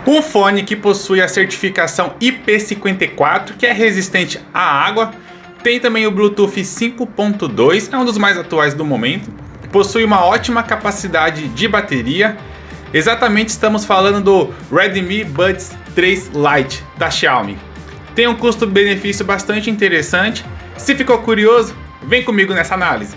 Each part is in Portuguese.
Um fone que possui a certificação IP54, que é resistente à água. Tem também o Bluetooth 5.2, é um dos mais atuais do momento. Possui uma ótima capacidade de bateria. Exatamente, estamos falando do Redmi Buds 3 Lite da Xiaomi. Tem um custo-benefício bastante interessante. Se ficou curioso, vem comigo nessa análise.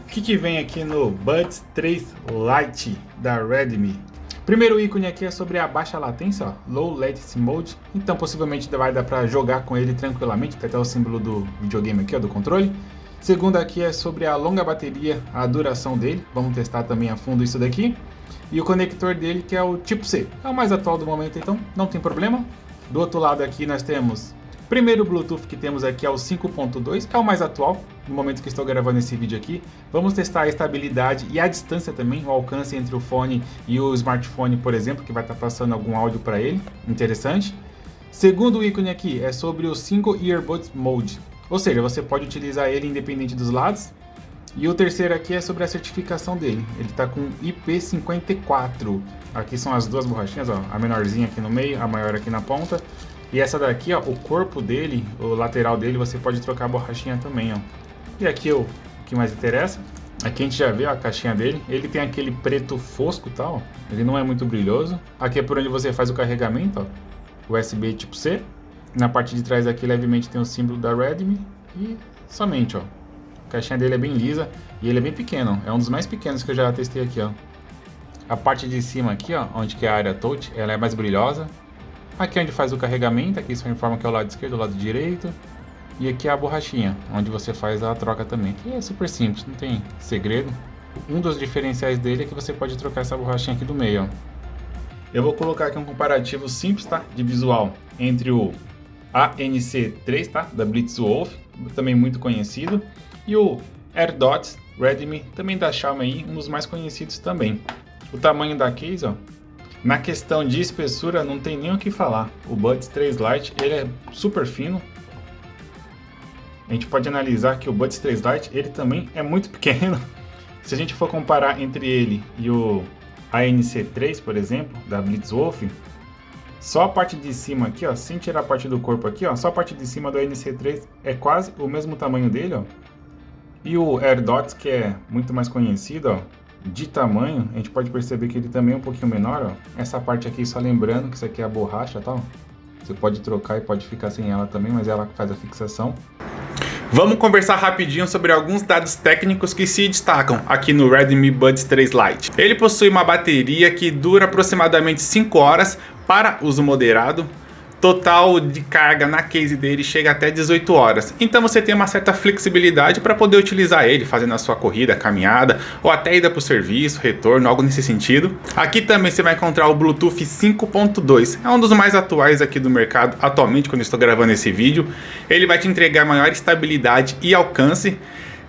O que vem aqui no Buds 3 Lite da Redmi? Primeiro ícone aqui é sobre a baixa latência, ó, Low Latency Mode. Então possivelmente vai dar para jogar com ele tranquilamente, tem até o símbolo do videogame aqui, ó, do controle. Segundo aqui é sobre a longa bateria, a duração dele. Vamos testar também a fundo isso daqui. E o conector dele, que é o tipo C. É o mais atual do momento, então não tem problema. Do outro lado aqui nós temos... Primeiro Bluetooth que temos aqui é o 5.2, é o mais atual no momento que estou gravando esse vídeo aqui. Vamos testar a estabilidade e a distância também, o alcance entre o fone e o smartphone, por exemplo, que vai estar passando algum áudio para ele, interessante. Segundo ícone aqui é sobre o Single Earbuds Mode, ou seja, você pode utilizar ele independente dos lados. E o terceiro aqui é sobre a certificação dele, ele está com IP54. Aqui são as duas borrachinhas, ó, a menorzinha aqui no meio, a maior aqui na ponta. E essa daqui, ó, o corpo dele, o lateral dele, você pode trocar a borrachinha também, ó. E aqui o que mais interessa, aqui a gente já vê ó, a caixinha dele. Ele tem aquele preto fosco e tal, ele não é muito brilhoso. Aqui é por onde você faz o carregamento, ó, USB tipo C. Na parte de trás aqui levemente tem o símbolo da Redmi e somente, ó. A caixinha dele é bem lisa e ele é bem pequeno, é um dos mais pequenos que eu já testei aqui, ó. A parte de cima aqui, ó, onde que é a área touch, ela é mais brilhosa. Aqui é onde faz o carregamento, aqui só informa que é o lado esquerdo, o lado direito. E aqui é a borrachinha, onde você faz a troca também, que é super simples, não tem segredo. Um dos diferenciais dele é que você pode trocar essa borrachinha aqui do meio, ó. Eu vou colocar aqui um comparativo simples, tá, de visual, entre o ANC3, tá, da Blitzwolf, também muito conhecido, e o AirDots Redmi, também da Xiaomi aí, um dos mais conhecidos também. O tamanho da case, ó. Na questão de espessura não tem nem o que falar. O Buds 3 Lite ele é super fino. A gente pode analisar que o Buds 3 Lite ele também é muito pequeno. Se a gente for comparar entre ele e o ANC3, por exemplo, da Blitzwolf, só a parte de cima aqui, ó, sem tirar a parte do corpo aqui, ó, só a parte de cima do ANC3 é quase o mesmo tamanho dele, ó. E o AirDots, que é muito mais conhecido, ó, de tamanho, a gente pode perceber que ele também é um pouquinho menor, ó. Essa parte aqui, só lembrando que isso aqui é a borracha, tá? Você pode trocar e pode ficar sem ela também, mas ela faz a fixação. Vamos conversar rapidinho sobre alguns dados técnicos que se destacam aqui no Redmi Buds 3 Lite. Ele possui uma bateria que dura aproximadamente 5 horas para uso moderado. Total de carga na case dele chega até 18 horas. Então você tem uma certa flexibilidade para poder utilizar ele fazendo a sua corrida, caminhada ou até ida para o serviço, retorno, algo nesse sentido. Aqui também você vai encontrar o Bluetooth 5.2. É um dos mais atuais aqui do mercado atualmente quando eu estou gravando esse vídeo. Ele vai te entregar maior estabilidade e alcance.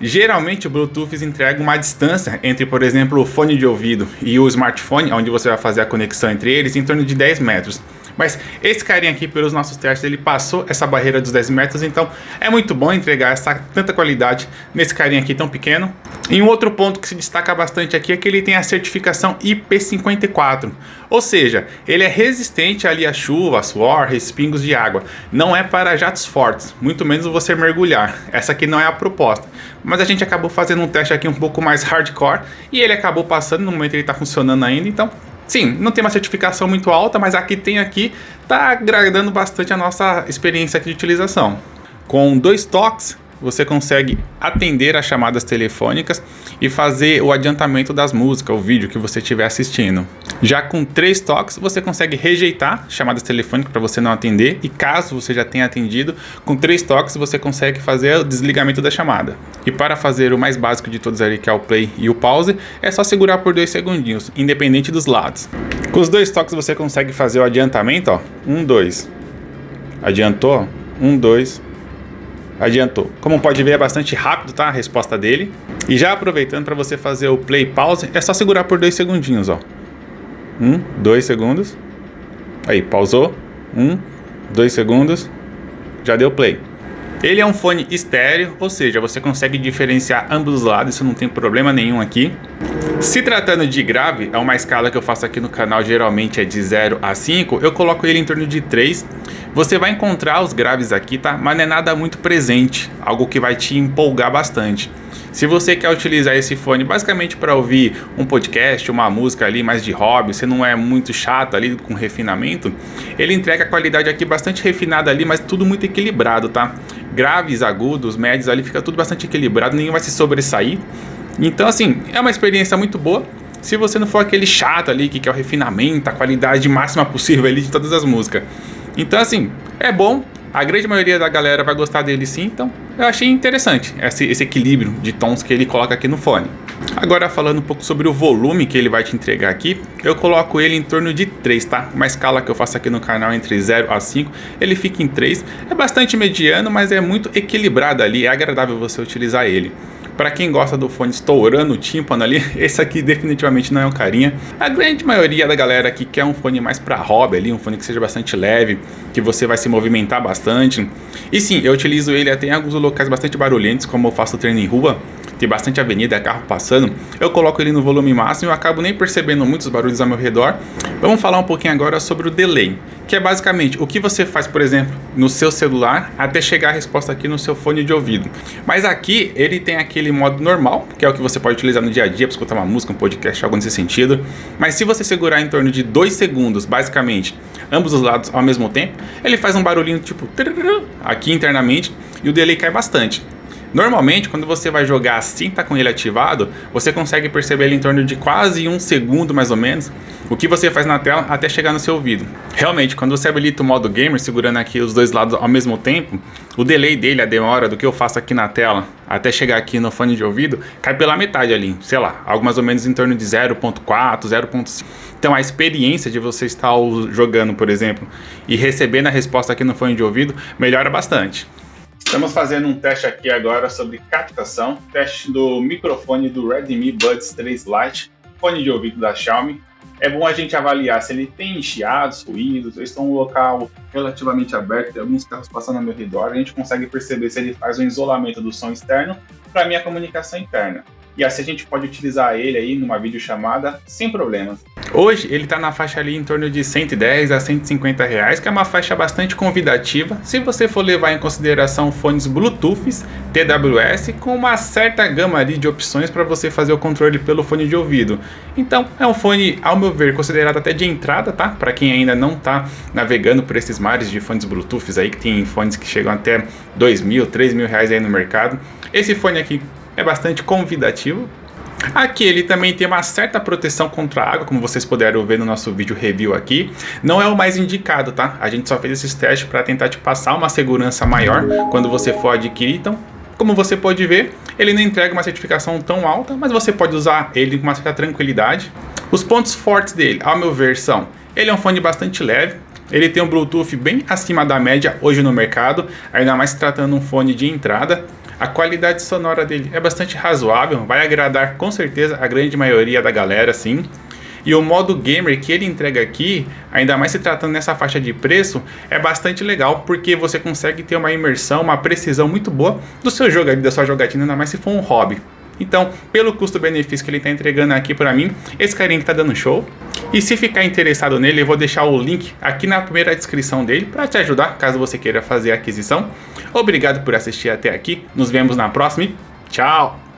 Geralmente o Bluetooth entrega uma distância entre, por exemplo, o fone de ouvido e o smartphone, onde você vai fazer a conexão entre eles, em torno de 10 metros. Mas esse carinha aqui, pelos nossos testes, ele passou essa barreira dos 10 metros, então é muito bom entregar essa tanta qualidade nesse carinha aqui tão pequeno. E um outro ponto que se destaca bastante aqui é que ele tem a certificação IP54, ou seja, ele é resistente ali à chuva, a suor, respingos de água. Não é para jatos fortes, muito menos você mergulhar. Essa aqui não é a proposta. Mas a gente acabou fazendo um teste aqui um pouco mais hardcore e ele acabou passando, no momento ele está funcionando ainda, então... Sim, não tem uma certificação muito alta, mas aqui tá agradando bastante a nossa experiência aqui de utilização. Com 2 toques, você consegue atender as chamadas telefônicas e fazer o adiantamento das músicas, o vídeo que você estiver assistindo. Já com 3 toques, você consegue rejeitar chamadas telefônicas para você não atender, e caso você já tenha atendido, com 3 toques você consegue fazer o desligamento da chamada. E para fazer o mais básico de todos ali, que é o play e o pause, é só segurar por 2 segundinhos, independente dos lados. Com os 2 toques você consegue fazer o adiantamento, ó, 1, 2, adiantou, 1, 2, adiantou. Como pode ver, é bastante rápido, tá, a resposta dele. E já aproveitando para você fazer o play pause, é só segurar por 2 segundinhos, ó. 1, 2 segundos. Aí, pausou. 1, 2 segundos. Já deu play. Ele é um fone estéreo, ou seja, você consegue diferenciar ambos os lados, isso não tem problema nenhum aqui. Se tratando de grave, é uma escala que eu faço aqui no canal, geralmente é de 0 a 5, eu coloco ele em torno de 3. Você vai encontrar os graves aqui, tá? Mas não é nada muito presente, algo que vai te empolgar bastante. Se você quer utilizar esse fone basicamente para ouvir um podcast, uma música ali mais de hobby, você não é muito chato ali com refinamento, ele entrega a qualidade aqui bastante refinada ali, mas tudo muito equilibrado, tá? Graves, agudos, médios ali, fica tudo bastante equilibrado, nenhum vai se sobressair. Então assim, é uma experiência muito boa. Se você não for aquele chato ali que quer o refinamento, a qualidade máxima possível ali de todas as músicas. Então assim, é bom. A grande maioria da galera vai gostar dele sim, então eu achei interessante esse equilíbrio de tons que ele coloca aqui no fone. Agora falando um pouco sobre o volume que ele vai te entregar aqui, eu coloco ele em torno de 3, tá? Uma escala que eu faço aqui no canal entre 0 a 5, ele fica em 3. É bastante mediano, mas é muito equilibrado ali, é agradável você utilizar ele. Para quem gosta do fone estourando o tímpano ali, esse aqui definitivamente não é um carinha. A grande maioria da galera que quer um fone mais para hobby ali, um fone que seja bastante leve, que você vai se movimentar bastante. E sim, eu utilizo ele até em alguns locais bastante barulhentos, como eu faço treino em rua, tem bastante avenida, carro passando. Eu coloco ele no volume máximo e eu acabo nem percebendo muitos barulhos ao meu redor. Vamos falar um pouquinho agora sobre o delay, que é basicamente o que você faz, por exemplo, no seu celular até chegar a resposta aqui no seu fone de ouvido. Mas aqui ele tem aquele modo normal, que é o que você pode utilizar no dia a dia para escutar uma música, um podcast, algo nesse sentido. Mas se você segurar em torno de 2 segundos, basicamente, ambos os lados ao mesmo tempo, ele faz um barulhinho tipo aqui internamente e o delay cai bastante. Normalmente, quando você vai jogar assim, tá com ele ativado, você consegue perceber ele em torno de quase 1 segundo, mais ou menos, o que você faz na tela até chegar no seu ouvido. Realmente, quando você habilita o modo gamer, segurando aqui os dois lados ao mesmo tempo, o delay dele, a demora do que eu faço aqui na tela até chegar aqui no fone de ouvido, cai pela metade ali, sei lá, algo mais ou menos em torno de 0.4, 0.5. Então a experiência de você estar jogando, por exemplo, e recebendo a resposta aqui no fone de ouvido, melhora bastante. Estamos fazendo um teste aqui agora sobre captação, teste do microfone do Redmi Buds 3 Lite, fone de ouvido da Xiaomi. É bom a gente avaliar se ele tem chiados, ruídos, eles estão em um local relativamente aberto, tem alguns carros passando ao meu redor, a gente consegue perceber se ele faz um isolamento do som externo para a minha comunicação interna. E assim a gente pode utilizar ele aí numa videochamada sem problemas. Hoje ele está na faixa ali em torno de 110 a 150 reais, que é uma faixa bastante convidativa se você for levar em consideração fones Bluetooth, TWS, com uma certa gama ali de opções para você fazer o controle pelo fone de ouvido. Então é um fone, ao meu ver, considerado até de entrada, tá? Para quem ainda não está navegando por esses mares de fones Bluetooth aí, que tem fones que chegam até 2.000, 3.000 reais aí no mercado. Esse fone aqui é bastante convidativo. Aqui ele também tem uma certa proteção contra a água, como vocês puderam ver no nosso vídeo review aqui. Não é o mais indicado, tá? A gente só fez esses testes para tentar te passar uma segurança maior quando você for adquirir. Então, como você pode ver, ele não entrega uma certificação tão alta, mas você pode usar ele com uma certa tranquilidade. Os pontos fortes dele, ao meu ver, são: ele é um fone bastante leve, ele tem um Bluetooth bem acima da média hoje no mercado, ainda mais se tratando um fone de entrada. A qualidade sonora dele é bastante razoável, vai agradar com certeza a grande maioria da galera, sim. E o modo gamer que ele entrega aqui, ainda mais se tratando nessa faixa de preço, é bastante legal, porque você consegue ter uma imersão, uma precisão muito boa do seu jogo, da sua jogatina, ainda mais se for um hobby. Então, pelo custo-benefício que ele está entregando aqui para mim, esse carinha que está dando show. E se ficar interessado nele, eu vou deixar o link aqui na primeira descrição dele para te ajudar, caso você queira fazer a aquisição. Obrigado por assistir até aqui, nos vemos na próxima e tchau!